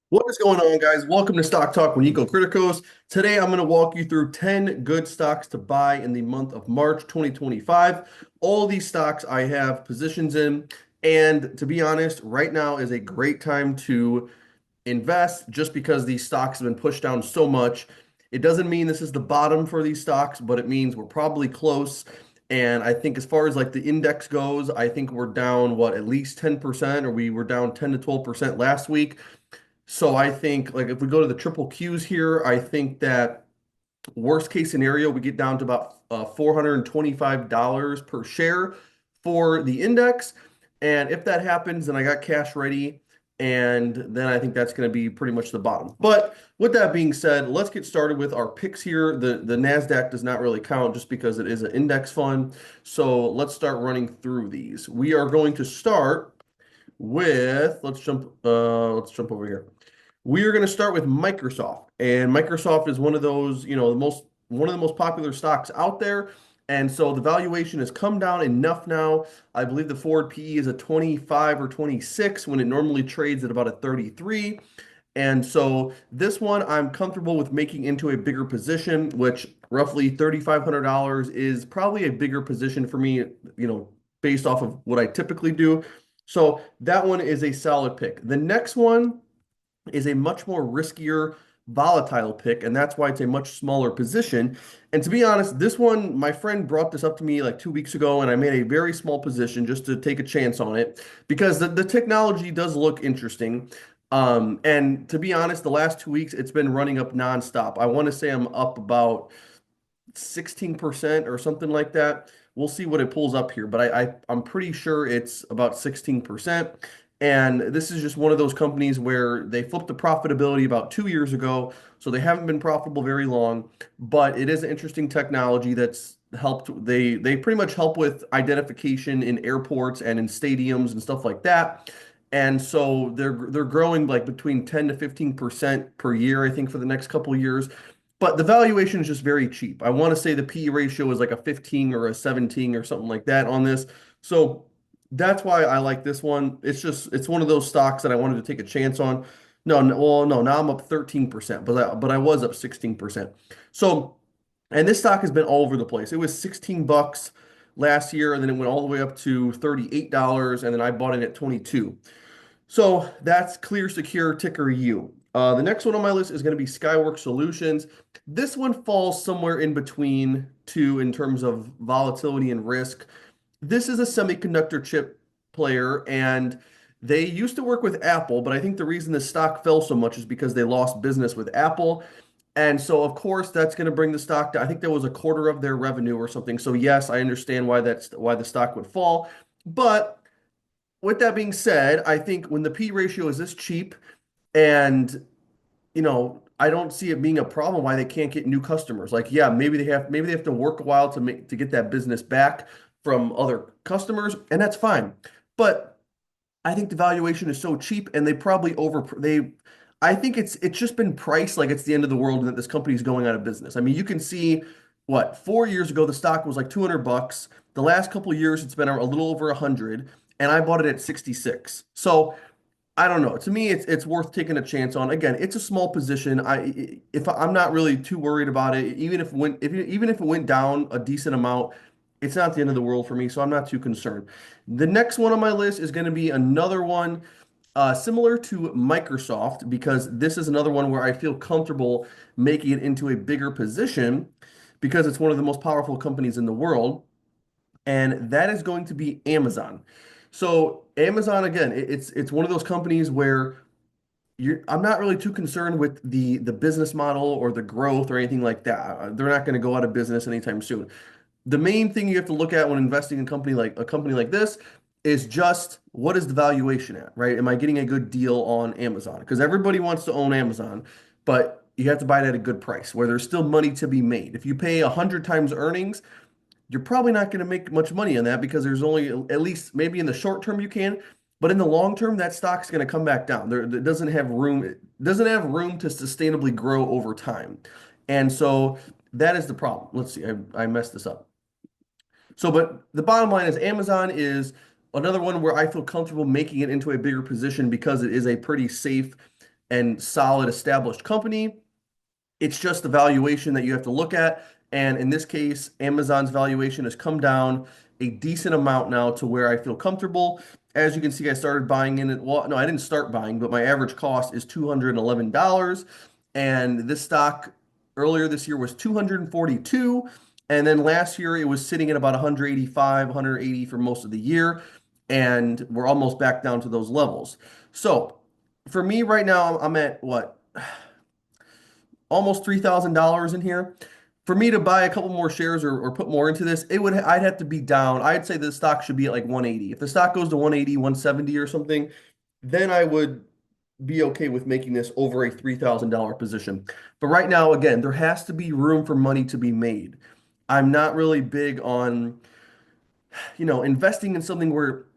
What is going on, guys? Welcome to Stock Talk with Nico Criticos. Today, I'm going to walk you through 10 good stocks to buy in the month of March 2025. All these stocks I have positions in. And to be honest, right now is a great time to invest just because these stocks have been pushed down so much. It doesn't mean this is the bottom for these stocks, but it means we're probably close. And I think as far as like the index goes, I think we're down, what, at least 10%, or we were down 10 to 12% last week. So I think like if we go to the triple Qs here, I think that worst case scenario, we get down to about $425 per share for the index. And if that happens, then I got cash ready. And then I think that's going to be pretty much the bottom. But with that being said, let's get started with our picks here. The NASDAQ does not really count just because it is an index fund. So let's start running through these. We are going to start with, let's jump over here. We are going to start with Microsoft, and Microsoft is one of those, one of the most popular stocks out there. And so the valuation has come down enough now. I believe the forward PE is a 25 or 26 when it normally trades at about a 33. And so this one I'm comfortable with making into a bigger position, which roughly $3,500 is probably a bigger position for me, based off of what I typically do. So that one is a solid pick. The next one is a much more riskier, volatile pick, and that's why it's a much smaller position. And to be honest, this one, my friend brought this up to me like 2 weeks ago, and I made a very small position just to take a chance on it because the technology does look interesting. And to be honest, the last 2 weeks it's been running up nonstop. I want to say I'm up about 16% or something like that. We'll see what it pulls up here, but I'm pretty sure it's about 16%. And this is just one of those companies where they flipped the profitability about 2 years ago, so they haven't been profitable very long, but it is an interesting technology that's helped. They pretty much help with identification in airports and in stadiums and stuff like that. And so they're growing like between 10 to 15% per year, I think, for the next couple of years. But the valuation is just very cheap. I want to say the PE ratio is like a 15 or a 17 or something like that on this. So that's why I like this one. It's one of those stocks that I wanted to take a chance on. No, no, well, no, now I'm up 13%, but I was up 16%. So, and this stock has been all over the place. It was 16 bucks last year, and then it went all the way up to $38, and then I bought it at 22. So that's Clear Secure, ticker U. The next one on my list is going to be Skyworks Solutions. This one falls somewhere in between two in terms of volatility and risk. This is a semiconductor chip player, and they used to work with Apple, but I think the reason the stock fell so much is because they lost business with Apple. And so, of course, that's going to bring the stock down. I think that was a quarter of their revenue or something. So, yes, I understand why the stock would fall. But with that being said, I think when the P ratio is this cheap and I don't see it being a problem why they can't get new customers. Like, yeah, maybe they have to work a while to get that business back from other customers, and that's fine. But I think the valuation is so cheap and they probably over they I think it's just been priced like it's the end of the world and that this company is going out of business. I mean, you can see what 4 years ago the stock was like 200 bucks. The last couple of years it's been a little over 100, and I bought it at 66. So I don't know. To me, it's worth taking a chance on. Again, it's a small position. I'm not really too worried about it, even if it went down a decent amount, it's not the end of the world for me, so I'm not too concerned. The next one on my list is going to be another one similar to Microsoft because this is another one where I feel comfortable making it into a bigger position because it's one of the most powerful companies in the world, and that is going to be Amazon. So Amazon, again, it's one of those companies where I'm not really too concerned with the business model or the growth or anything like that. They're not going to go out of business anytime soon. The main thing you have to look at when investing in a company like this is just what is the valuation at, right? Am I getting a good deal on Amazon? Because everybody wants to own Amazon, but you have to buy it at a good price where there's still money to be made. If you pay 100 times earnings, you're probably not going to make much money on that because there's only, at least maybe in the short term you can, but in the long term that stock's going to come back down. It doesn't have room to sustainably grow over time. And so that is the problem. Let's see, I messed this up. So, but the bottom line is Amazon is another one where I feel comfortable making it into a bigger position because it is a pretty safe and solid established company. It's just the valuation that you have to look at. And in this case, Amazon's valuation has come down a decent amount now to where I feel comfortable. As you can see, I started buying in it. Well, no, I didn't start buying, but my average cost is $211. And this stock earlier this year was 242. And then last year it was sitting at about 185, 180 for most of the year. And we're almost back down to those levels. So for me right now, I'm at what? Almost $3,000 in here. For me to buy a couple more shares or put more into this, I'd have to be down. I'd say the stock should be at like 180. If the stock goes to 180, 170 or something, then I would be okay with making this over a $3,000 position. But right now, again, there has to be room for money to be made. I'm not really big on, investing in something where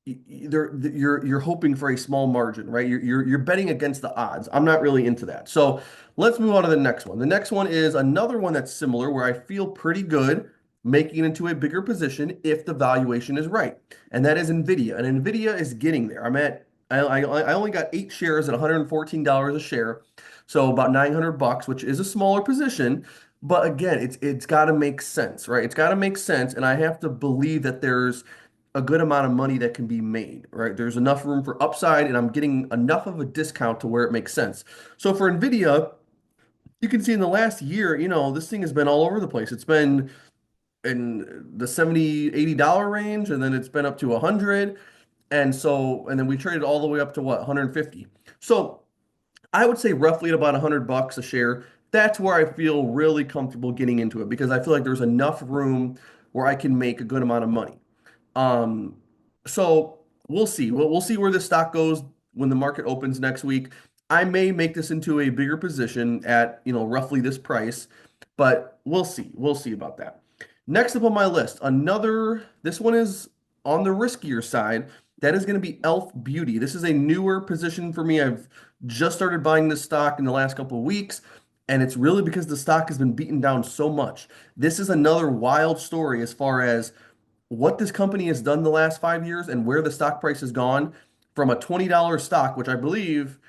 you're hoping for a small margin, right? You're betting against the odds. I'm not really into that. So let's move on to the next one. The next one is another one that's similar where I feel pretty good making it into a bigger position if the valuation is right. And that is Nvidia. And Nvidia is getting there. I only got 8 shares at $114 a share. So about 900 bucks, which is a smaller position. But again, it's got to make sense, right? It's got to make sense. And I have to believe that there's a good amount of money that can be made, right? There's enough room for upside, and I'm getting enough of a discount to where it makes sense. So for Nvidia, you can see in the last year, this thing has been all over the place. It's been in the 70, $80 range, and then it's been up to 100. And then we traded all the way up to what, 150. So I would say roughly at about 100 bucks a share. That's where I feel really comfortable getting into it because I feel like there's enough room where I can make a good amount of money. Um, so we'll see. We'll see where this stock goes when the market opens next week. I may make this into a bigger position at, roughly this price, but we'll see. We'll see about that. Next up on my list, this one is on the riskier side. That is going to be Elf Beauty. This is a newer position for me. I've just started buying this stock in the last couple of weeks, and it's really because the stock has been beaten down so much. This is another wild story as far as what this company has done the last 5 years and where the stock price has gone from a $20 stock, which I believe,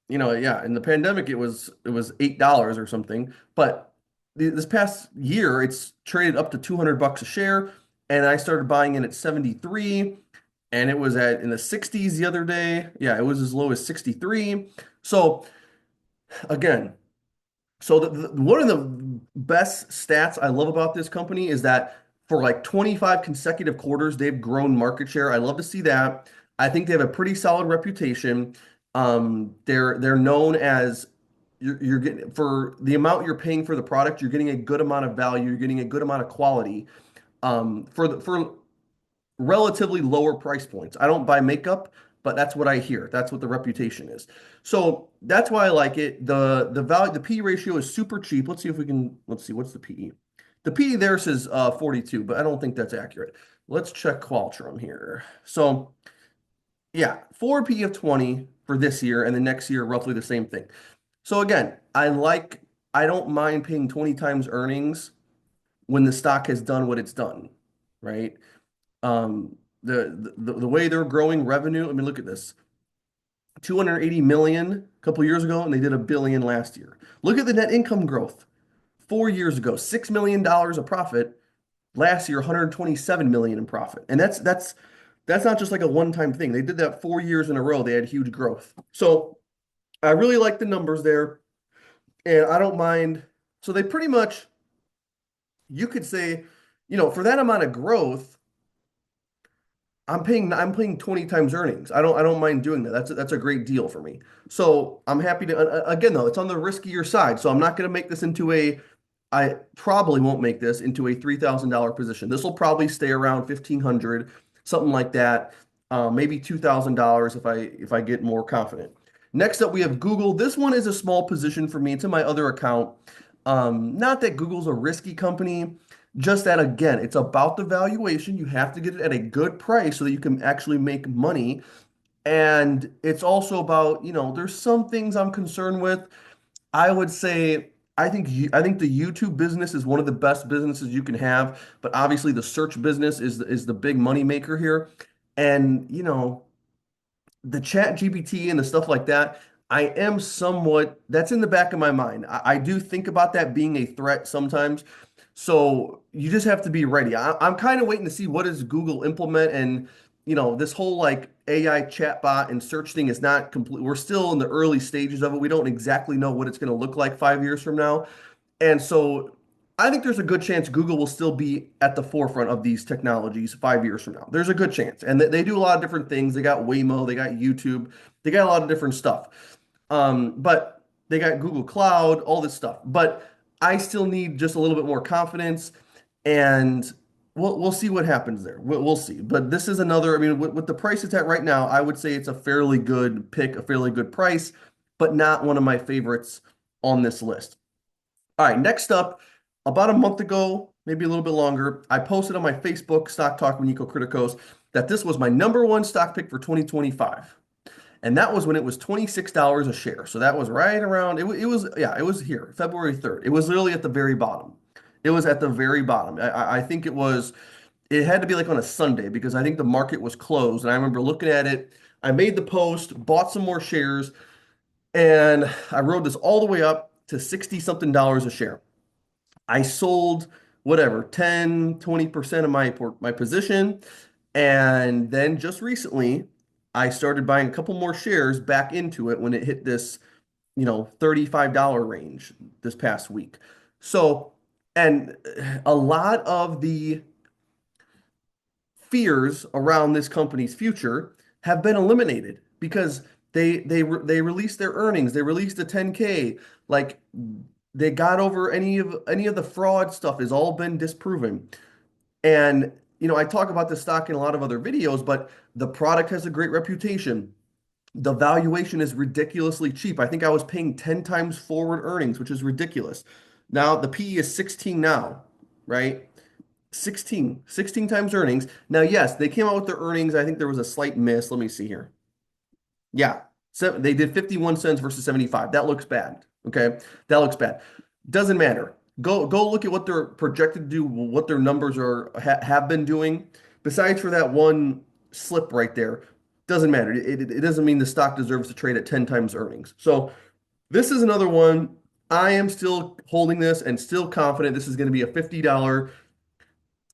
yeah, in the pandemic it was $8 or something. But this past year, it's traded up to 200 bucks a share, and I started buying in at 73, and it was in the 60s the other day. Yeah, it was as low as 63. So again, one of the best stats I love about this company is that for like 25 consecutive quarters, they've grown market share. I love to see that. I think they have a pretty solid reputation. They're known as you're getting for the amount you're paying for the product, you're getting a good amount of value, you're getting a good amount of quality. For relatively lower price points. I don't buy makeup, but that's what I hear. That's what the reputation is. So that's why I like it. The P ratio is super cheap. Let's see, what's the PE? The PE there says 42, but I don't think that's accurate. Let's check Qualtron here. So yeah, forward PE of 20 for this year and the next year, roughly the same thing. So again, I don't mind paying 20 times earnings when the stock has done what it's done, right? The way they're growing revenue, I mean, look at this. 280 million a couple years ago, and they did $1 billion last year. Look at the net income growth. 4 years ago, $6 million of profit. Last year, 127 million in profit. And that's not just like a one-time thing. They did that 4 years in a row. They had huge growth. So I really like the numbers there, and I don't mind. So they pretty much, you could say, for that amount of growth, I'm paying 20 times earnings. I don't mind doing that. That's a great deal for me. So I'm happy to again though, it's on the riskier side. So I'm not going to make this into I probably won't make this into a $3,000 position. This will probably stay around 1,500, something like that. Maybe $2,000 if I get more confident. Next up, we have Google. This one is a small position for me. It's in my other account. Not that Google's a risky company, just that again, it's about the valuation. You have to get it at a good price so that you can actually make money. And it's also about, there's some things I'm concerned with. I would say I think the YouTube business is one of the best businesses you can have, but obviously the search business is the big money maker here. And the chat GPT and the stuff like that, I am somewhat, that's in the back of my mind. I do think about that being a threat sometimes. So you just have to be ready. I'm kind of waiting to see what does Google implement, and this whole like AI chatbot and search thing is not complete. We're still in the early stages of it. We don't exactly know what it's going to look like 5 years from now. And so I think there's a good chance Google will still be at the forefront of these technologies 5 years from now. There's a good chance. And they do a lot of different things. They got Waymo, they got YouTube, they got a lot of different stuff. But they got Google Cloud, all this stuff. But I still need just a little bit more confidence, and we'll see what happens there. We'll see. But this is another, I mean, with the price it's at right now, I would say it's a fairly good pick, a fairly good price, but not one of my favorites on this list. All right, next up, about a month ago, maybe a little bit longer, I posted on my Facebook, Stock Talk with Nico Criticos, that this was my number one stock pick for 2025. And that was when it was $26 a share. So that was right around, yeah, it was here, February 3rd. It was literally at the very bottom. It was at the very bottom. I think it had to be like on a Sunday because I think the market was closed. And I remember looking at it. I made the post, bought some more shares, and I rode this all the way up to 60 something dollars a share. I sold whatever, 10, 20% of my position. And then just recently, I started buying a couple more shares back into it when it hit this, $35 range this past week. So, and a lot of the fears around this company's future have been eliminated because they released their earnings, they released a 10K, like they got over any of the fraud stuff has all been disproven. And I talk about this stock in a lot of other videos, but the product has a great reputation. The valuation is ridiculously cheap. I think I was paying 10 times forward earnings, which is ridiculous. Now the PE is 16 now, right? 16 times earnings. Now, yes, they came out with their earnings. I think there was a slight miss. Let me see here. Yeah. So they did 51 cents versus 75. That looks bad. Okay. That looks bad. Doesn't matter. Go look at what they're projected to do, what their numbers have been doing. Besides for that one slip right there, doesn't matter. It doesn't mean the stock deserves to trade at 10 times earnings. So this is another one. I am still holding this and still confident this is going to be a $50.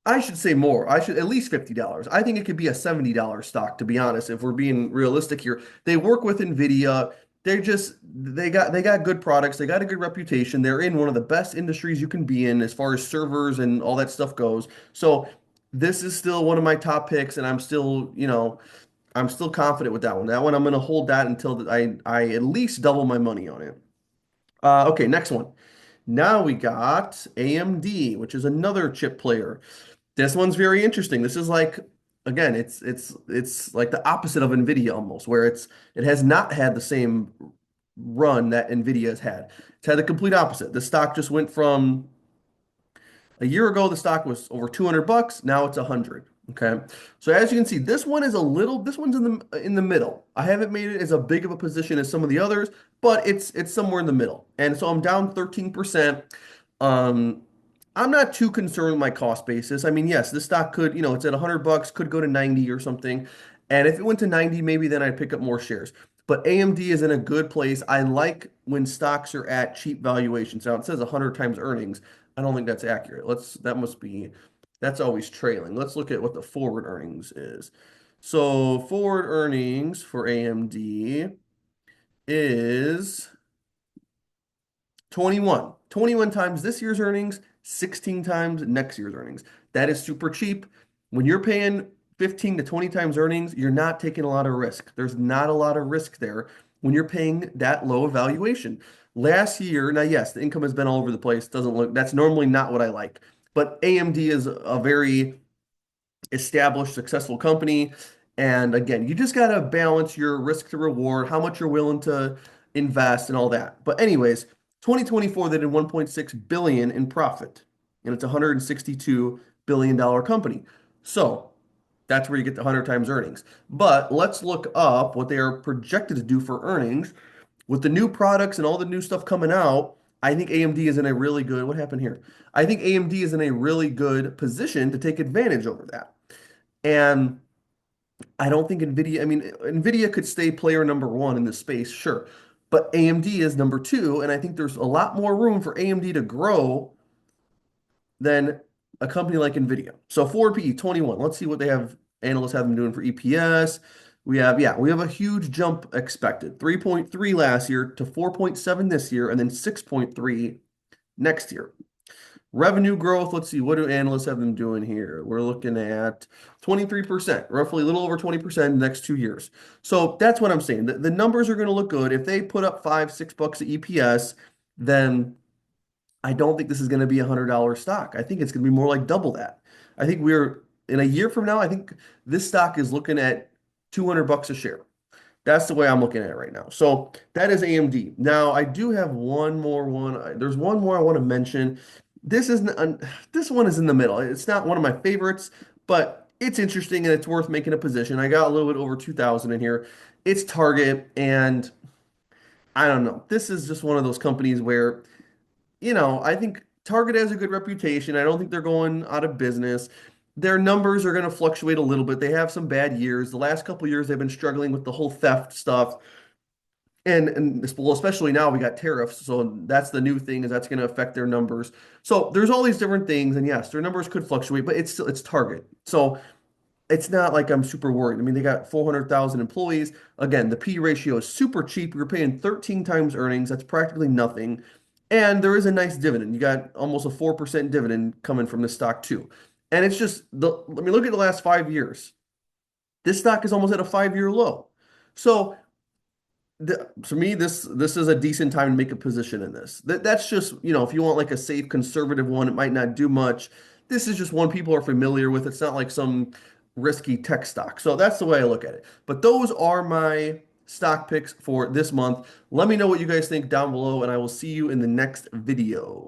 I should say more. I should at least $50. I think it could be a $70 stock, to be honest, if we're being realistic here. They work with Nvidia. They got good products. They got a good reputation. They're in one of the best industries you can be in as far as servers and all that stuff goes. So this is still one of my top picks, and I'm still confident with that one. That one I'm going to hold that until I at least double my money on it. Okay, next one. Now we got AMD, which is another chip player. This one's very interesting. This is like, again, it's like the opposite of Nvidia almost, where it has not had the same run that Nvidia has had. It's had the complete opposite. The stock just went from a year ago, the stock was over 200 bucks. Now it's 100. Okay. So as you can see, this one's in the middle. I haven't made it as a big of a position as some of the others, but it's somewhere in the middle. And so I'm down 13%. Um, I'm not too concerned with my cost basis. I mean, yes, this stock could, it's at 100 bucks, could go to 90 or something. And if it went to 90, maybe then I'd pick up more shares. But AMD is in a good place. I like when stocks are at cheap valuations. Now it says 100 times earnings. I don't think that's accurate. That's always trailing. Let's look at what the forward earnings is. So forward earnings for AMD is 21. 21 times this year's earnings, 16 times next year's earnings. That is super cheap. When you're paying 15 to 20 times earnings, you're not taking a lot of risk. There's not a lot of risk there when you're paying that low of valuation. Last year, now yes, the income has been all over the place. That's normally not what I like. But AMD is a very established, successful company. And again, you just got to balance your risk to reward, how much you're willing to invest and all that. But anyways, 2024, they did 1.6 billion in profit, and it's a $162 billion company. So that's where you get the 100 times earnings. But let's look up what they are projected to do for earnings. With the new products and all the new stuff coming out, I think AMD is in a really good, what happened here? I think AMD is in a really good position to take advantage over that. And I don't think NVIDIA, I mean, NVIDIA could stay player number one in this space, sure. but AMD is number two, and I think there's a lot more room for AMD to grow than a company like Nvidia. So forward PE 21. Let's see what they have. Analysts have them doing for EPS. We have a huge jump expected. 3.3 last year to 4.7 this year, and then 6.3 next year. Revenue growth, let's see, what do analysts have them doing here? We're looking at 23%, roughly a little over 20% in the next 2 years. So that's what I'm saying. The numbers are going to look good. If they put up $5, $6 at EPS, then I don't think this is going to be a $100 stock. I think it's going to be more like double that. I think we're in a year from now, I think this stock is looking at $200 a share. That's the way I'm looking at it right now. So that is AMD. Now I do have one more one. There's one more I want to mention. This isn't this one is in the middle. It's not one of my favorites, but it's interesting and it's worth making a position. I got a little bit over 2,000 in here. It's Target, and I don't know. This is just one of those companies where I think Target has a good reputation. I don't think they're going out of business. Their numbers are going to fluctuate a little bit. They have some bad years. The last couple of years, they've been struggling with the whole theft stuff. Well, especially now we got tariffs. So that's the new thing, is that's going to affect their numbers. So there's all these different things. And yes, their numbers could fluctuate, but it's Target. So it's not like I'm super worried. I mean, they got 400,000 employees. Again, the P ratio is super cheap. You're paying 13 times earnings. That's practically nothing. And there is a nice dividend. You got almost a 4% dividend coming from this stock too. And it's just I mean, look at the last 5 years. This stock is almost at a 5-year low. So for me, this is a decent time to make a position in this. That's just, if you want like a safe conservative one, it might not do much. This is just one people are familiar with. It's not like some risky tech stock. So that's the way I look at it. But those are my stock picks for this month. Let me know what you guys think down below, and I will see you in the next video.